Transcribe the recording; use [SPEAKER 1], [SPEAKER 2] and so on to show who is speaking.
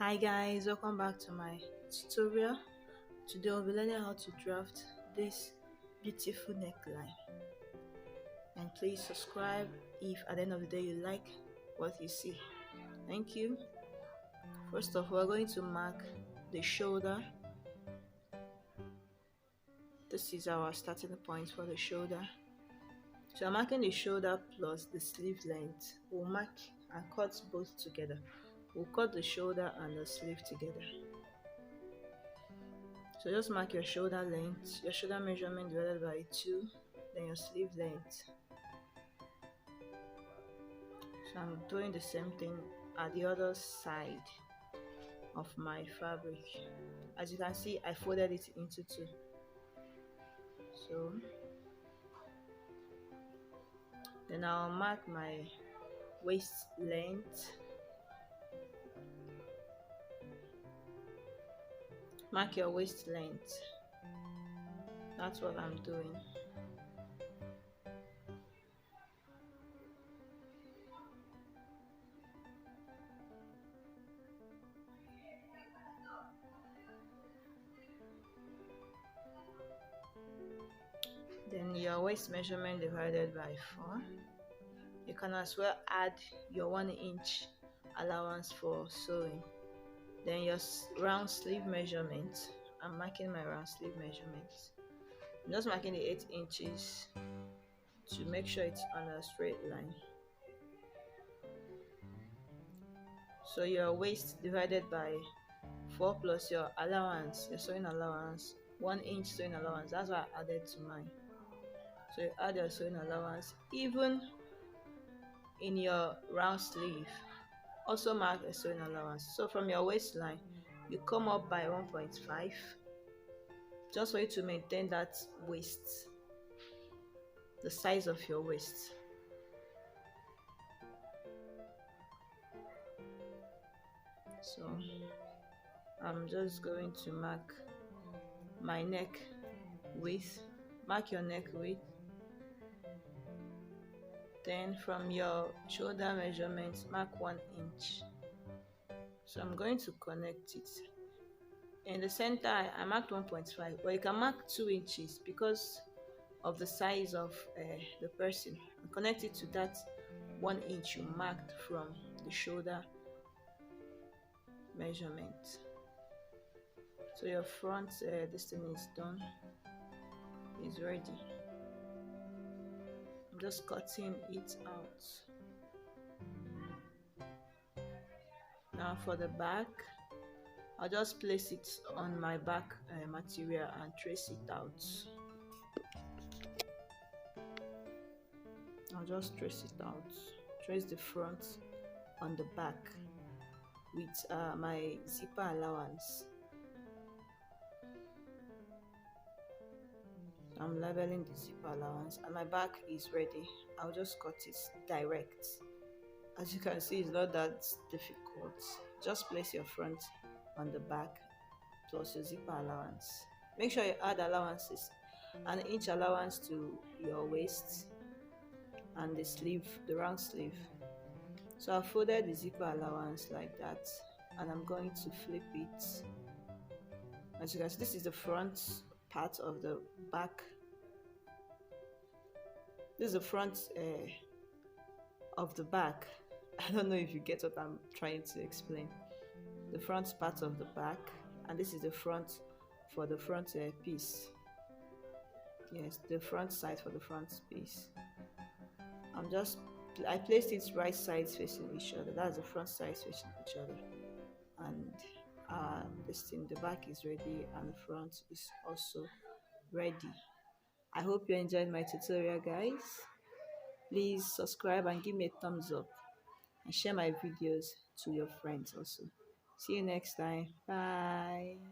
[SPEAKER 1] Hi guys, welcome back to my tutorial. Today we'll be learning how to draft this beautiful neckline, and please subscribe if at the end of the day you like what you see. Thank you. First of all, we're going to mark the shoulder. This is our starting point for the shoulder. So I'm marking the shoulder plus the sleeve length. We'll mark and cut both together. We'll cut the shoulder and the sleeve together. So just mark your shoulder length, your shoulder measurement divided by 2, then your sleeve length. So I'm doing the same thing at the other side of my fabric. As you can see, I folded it into 2. So then I'll mark my waist length. Mark your waist length. That's what I'm doing. Then your waist measurement divided by 4. You can as well add your 1 inch allowance for sewing. Then your round sleeve measurement. I'm marking my round sleeve measurement. I'm just marking the 8 inches to make sure it's on a straight line. So your waist divided by 4 plus your allowance, your sewing allowance, 1 inch sewing allowance. That's what I added to mine. So you add your sewing allowance even in your round sleeve. Also mark a sewing allowance. So from your waistline, you come up by 1.5, just for you to maintain that waist, the size of your waist. So I'm just going to mark my neck width. Mark your neck width. Then from your shoulder measurement, mark 1 inch. So I'm going to connect it. In the center, I marked 1.5, but you can mark 2 inches because of the size of the person, and connect it to that 1 inch you marked from the shoulder measurement. So your front this thing is done, is ready. I'm just cutting it out. Now for the back, I'll just place it on my back material and trace it out. I'll just trace it out. Trace the front on the back with my zipper allowance. I'm labeling the zipper allowance and my back is ready. I'll just cut it direct. As you can see, it's not that difficult. Just place your front on the back plus your zipper allowance. Make sure you add allowances, an inch allowance to your waist and the sleeve, the round sleeve. So I folded the zipper allowance like that, and I'm going to flip it. As you can see, this is the front part of the back. This is the front of the back. I don't know if you get what I'm trying to explain. The front part of the back, and this is the front for the front piece. Yes, the front side for the front piece. I placed it right sides facing each other. That's the front sides facing each other, and the back is ready and the front is also ready. I hope you enjoyed my tutorial, guys. Please subscribe and give me a thumbs up, and share my videos to your friends also. See you next time. Bye.